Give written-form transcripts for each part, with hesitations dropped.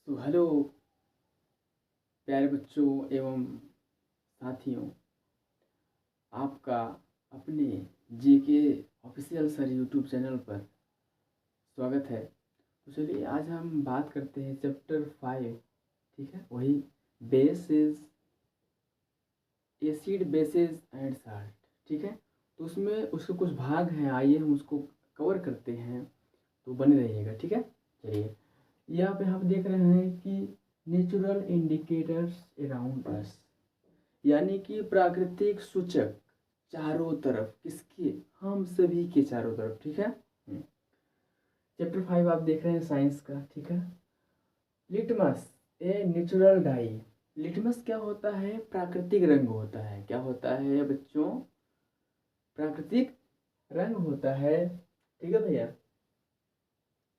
तो हेलो प्यारे बच्चों एवं साथियों, आपका अपने जेके ऑफिशियल सर यूट्यूब चैनल पर स्वागत है। तो चलिए आज हम बात करते हैं चैप्टर 5। ठीक है, वही bases, acid bases and salt. ठीक है, तो उसमें उसके कुछ भाग हैं, आइए हम उसको कवर करते हैं, तो बने रहिएगा। ठीक है, चलिए यहाँ पे हम देख रहे हैं कि नेचुरल इंडिकेटर्स अराउंड अस, यानी कि प्राकृतिक सूचक चारों तरफ, किसके? हम सभी के चारों तरफ। ठीक है, चैप्टर 5 आप देख रहे हैं साइंस का। ठीक है, litmus a natural die. Litmus क्या होता है? प्राकृतिक रंग होता है। क्या होता है बच्चों? प्राकृतिक रंग होता है। ठीक है भैया,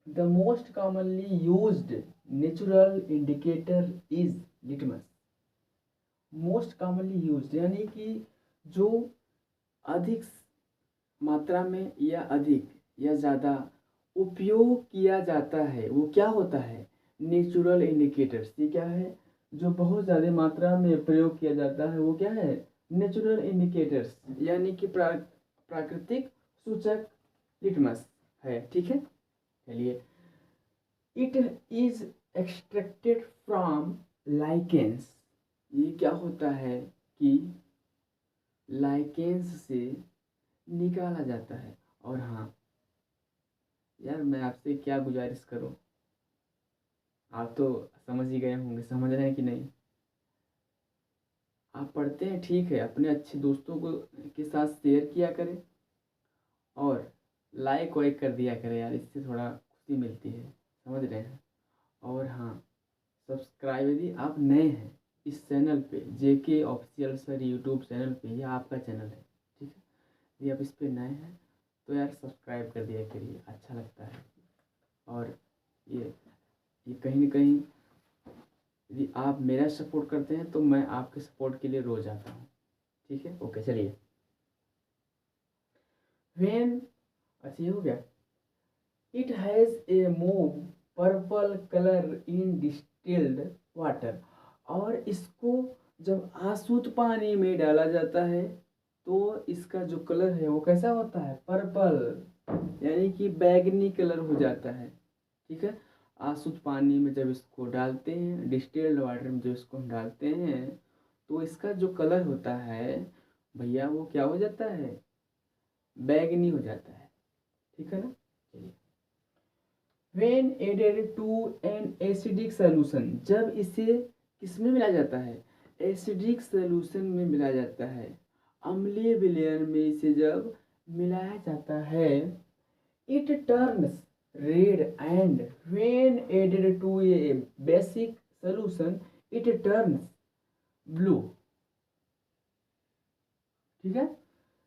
the most commonly used natural indicator is litmus. Most commonly used यानी कि जो अधिक मात्रा में या अधिक या ज़्यादा उपयोग किया जाता है वो क्या होता है? Natural indicators. ये क्या है? जो बहुत ज़्यादा मात्रा में प्रयोग किया जाता है वो क्या है? नेचुरल इंडिकेटर्स, यानी कि प्राकृतिक सूचक लिटमस है। ठीक है, चलिए, it is extracted from lichens. ये क्या होता है कि लाइकेंस से निकाला जाता है। और हाँ यार, मैं आपसे क्या गुजारिश करूं, आप तो समझ ही गए होंगे, समझ रहे हैं कि नहीं? आप पढ़ते हैं ठीक है, अपने अच्छे दोस्तों को के साथ शेयर किया करें और लाइक वाइक कर दिया करें यार, इससे थोड़ा खुशी मिलती है, समझ रहे हैं? और हाँ, सब्सक्राइब यदि आप नए हैं इस चैनल पे, जेके ऑफिशियल सर यूट्यूब चैनल पे, यह आपका चैनल है। ठीक है, यदि आप इस पे नए हैं तो यार सब्सक्राइब कर दिया करिए, अच्छा लगता है। और ये कहीं ना कहीं यदि आप मेरा सपोर्ट करते हैं तो मैं आपके सपोर्ट के लिए रोज आता हूँ। ठीक है, ओके, चलिए। वेन, अच्छा ये हो गया। It has a move purple colour in distilled water. और इसको जब आसुत पानी में डाला जाता है तो इसका जो कलर है वो कैसा होता है? पर्पल, यानी कि बैगनी कलर हो जाता है। ठीक है, आसुत पानी में जब इसको डालते हैं, डिस्टिल्ड वाटर में जब इसको हम डालते हैं तो इसका जो कलर होता है भैया वो क्या हो जाता है? बैगनी हो जाता है। ठीक है ना, चलिए। When added to an acidic solution, जब इसे किस में मिलाया जाता है? एसिडिक सॉल्यूशन में मिलाया जाता है, अम्लीय विलयन में इसे जब मिलाया जाता है, it turns red, and when added to a basic solution it turns blue। ठीक है,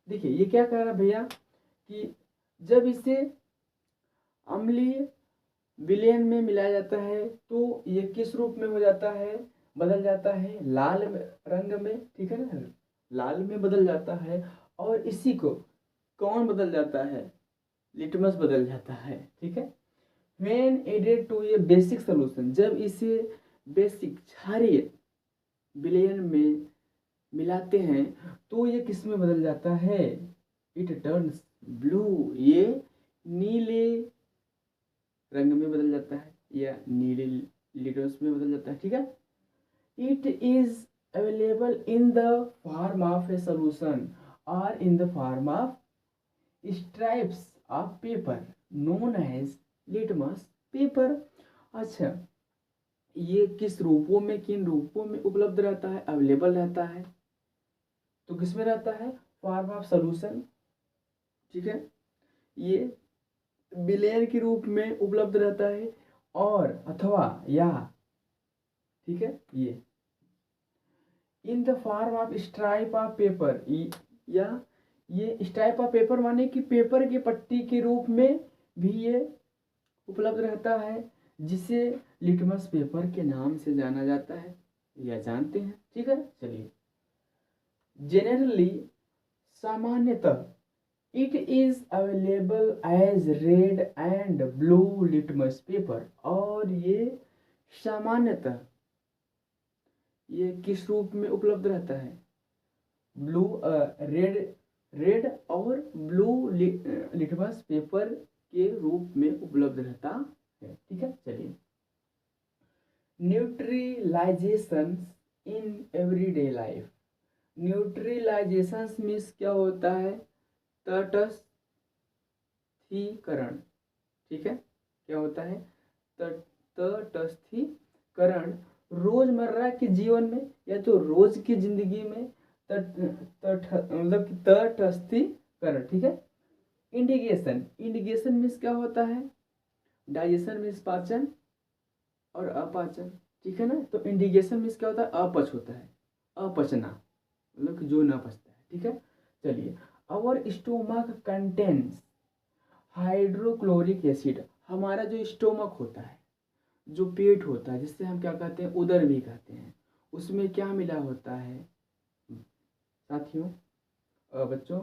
देखिए ये क्या कह रहा है भैया कि जब इसे अम्लीय विलयन में मिलाया जाता है तो ये किस रूप में हो जाता है? बदल जाता है लाल रंग में। ठीक है ना, लाल में बदल जाता है। और इसी को कौन बदल जाता है? लिटमस बदल जाता है। ठीक है, when added to a basic solution, जब इसे बेसिक क्षारीय विलयन में मिलाते हैं तो ये किस में बदल जाता है? इट टर्न्स ब्लू, ये नीले रंग में बदल जाता है या नीले लिटर्स में बदल जाता है। ठीक है, it is available in the form of a solution और in the form of stripes of paper known as litmus paper. अच्छा, ये किस रूपों में, किन रूपों में उपलब्ध रहता है? अवेलेबल रहता है, तो किस में रहता है? Form of solution. ठीक है, ये विलेयर के रूप में उपलब्ध रहता है और अथवा या, ठीक है, ये इन the form of stripe of paper, या ये स्ट्राइप ऑफ पेपर माने कि पेपर की पट्टी के रूप में भी ये उपलब्ध रहता है, जिसे लिटमस पेपर के नाम से जाना जाता है या जानते हैं। ठीक है, चलिए। जेनरली, सामान्यतः, it is available as red and blue litmus paper, और ये सामान्यतः ये किस रूप में उपलब्ध रहता है? ब्लू रेड रेड और ब्लू लिटमस पेपर के रूप में उपलब्ध रहता है। ठीक है, चलिए। Neutralisation in everyday life. Neutralisation means क्या होता है? तटस्थीकरण। ठीक है, क्या होता है? तटस्थीकरण रोजमर्रा के जीवन में या तो रोज की जिंदगी में मतलब कि तटस्थीकरण। ठीक है। इंडिगेशन, इंडिगेशन मीन्स क्या होता है? डाइजेशन मीन्स पाचन और अपाचन। ठीक है ना। तो इंडिगेशन मीन्स क्या होता है? अपच होता है, अपचना, मतलब कि जो ना पचता है। ठीक है, चलिए। Our stomach contains hydrochloric acid. हमारा जो स्टोमक होता है, जो पेट होता है, जिससे हम क्या कहते हैं? उदर भी कहते हैं, उसमें क्या मिला होता है साथियों, बच्चों?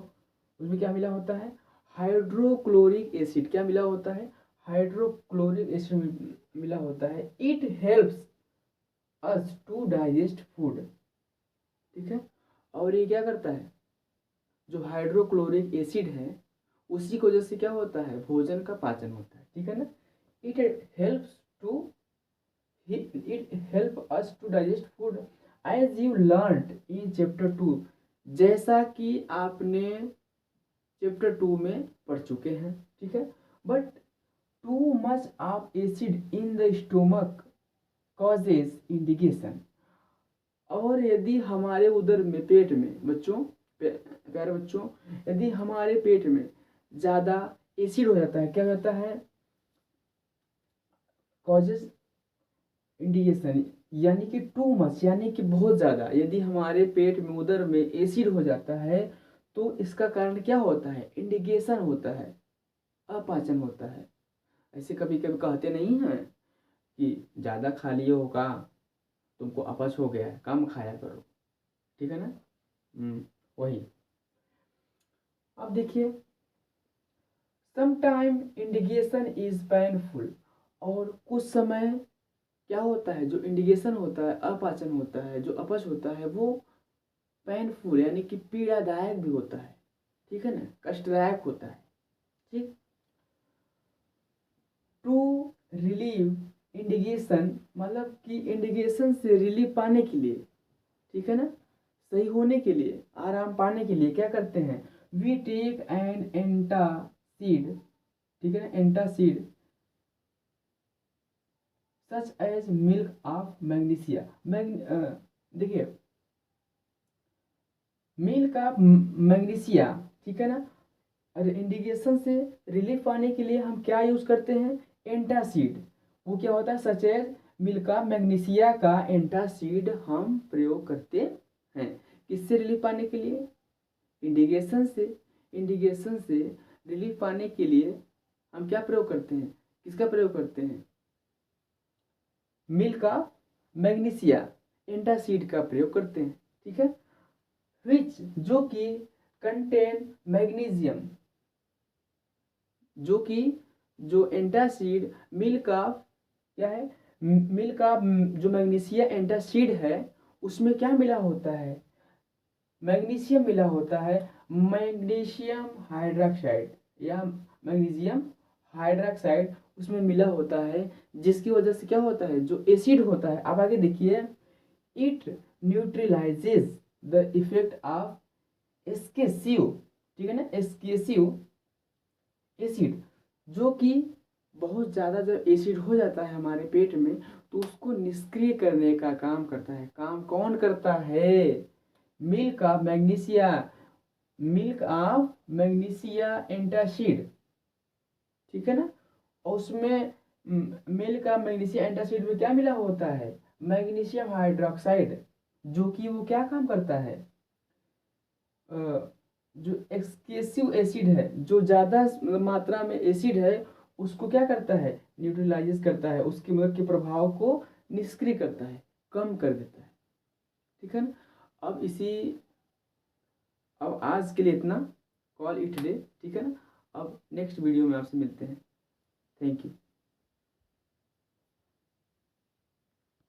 उसमें क्या मिला होता है? Hydrochloric acid. क्या मिला होता है? हाइड्रोक्लोरिक एसिड मिला होता है। It helps us to digest food. ठीक है, और ये क्या करता है? जो हाइड्रोक्लोरिक एसिड है, उसी की वजह से क्या होता है? भोजन का पाचन होता है। ठीक है ना। It helps to it help us to digest food as you learn in chapter 2। जैसा कि आपने चैप्टर 2 में पढ़ चुके हैं। ठीक है। But too much of acid in the stomach causes indigestion. और यदि हमारे उदर में, पेट में बच्चों, प्यारे बच्चों, यदि हमारे पेट में ज़्यादा एसिड हो जाता है, क्या होता है? कॉजेज इंडिगेशन, यानी कि टू मच, यानी कि बहुत ज़्यादा यदि हमारे पेट में, उदर में एसिड हो जाता है, तो इसका कारण क्या होता है? इंडिगेशन होता है, अपाचन होता है। ऐसे कभी कभी कहते नहीं हैं कि ज़्यादा खा लिए होगा, तुमको अपच हो गया है, कम खाया करो। ठीक है ना। वही। अब देखिए, समटाइम इंडिगेशन इज पेनफुल। और कुछ समय क्या होता है? जो इंडिगेशन होता है, अपाचन होता है, जो अपच होता है, वो पेनफुल यानी कि पीड़ादायक भी होता है। ठीक है ना, कष्टदायक होता है। ठीक। टू रिलीव इंडिगेशन, मतलब कि इंडिगेशन से रिलीफ पाने के लिए, ठीक है ना, सही होने के लिए, आराम पाने के लिए क्या करते हैं? We take an antacid. ठीक है ना, antacid such as milk of magnesia. देखिए, मिल्क ऑफ मैग्नीशिया। ठीक है ना। अरे, इंडिगेशन से रिलीफ पाने के लिए हम क्या यूज करते हैं? एंटासिड। वो क्या होता है? Such as milk of magnesia का एंटासिड हम प्रयोग करते हैं। किससे रिलीफ पाने के लिए? इंडिगेशन से। इंडिगेशन से रिलीफ पाने के लिए हम क्या प्रयोग करते हैं? किसका प्रयोग करते हैं? मिल्क का मैग्नीशिया एंटासिड का प्रयोग करते हैं। ठीक है। विच, जो कि कंटेन मैग्नीशियम, जो कि जो एंटासिड मिल्क का क्या है? मिल्क का जो मैग्नीशिया एंटासिड है, उसमें क्या मिला होता है? मैग्नीशियम मिला होता है, मैग्नीशियम हाइड्रोक्साइड या मैग्नीशियम हाइड्रोक्साइड उसमें मिला होता है, जिसकी वजह से क्या होता है? जो एसिड होता है, आप आगे देखिए, it neutralizes the effect of excessive. ठीक है ना, एस्केसिव एसिड, जो कि बहुत ज़्यादा जब एसिड हो जाता है हमारे पेट में, तो उसको निष्क्रिय करने का काम करता है। काम कौन करता है? Milk of magnesia, milk of magnesia antacid. ठीक है ना। और उसमें मिल्क ऑफ मैग्नीशिया एंटासिड में क्या मिला होता है? मैग्नीशियम हाइड्रोक्साइड, जो कि वो क्या काम करता है? जो एक्सकेसिव एसिड है, जो ज़्यादा मात्रा में एसिड है, उसको क्या करता है? न्यूट्रलाइज करता है, उसके मतलब के प्रभाव को निष्क्रिय करता है, कम कर देता है। ठीक है ना। अब अब आज के लिए इतना, कॉल इट डे। ठीक है ना। अब नेक्स्ट वीडियो में आपसे मिलते हैं। Thank you.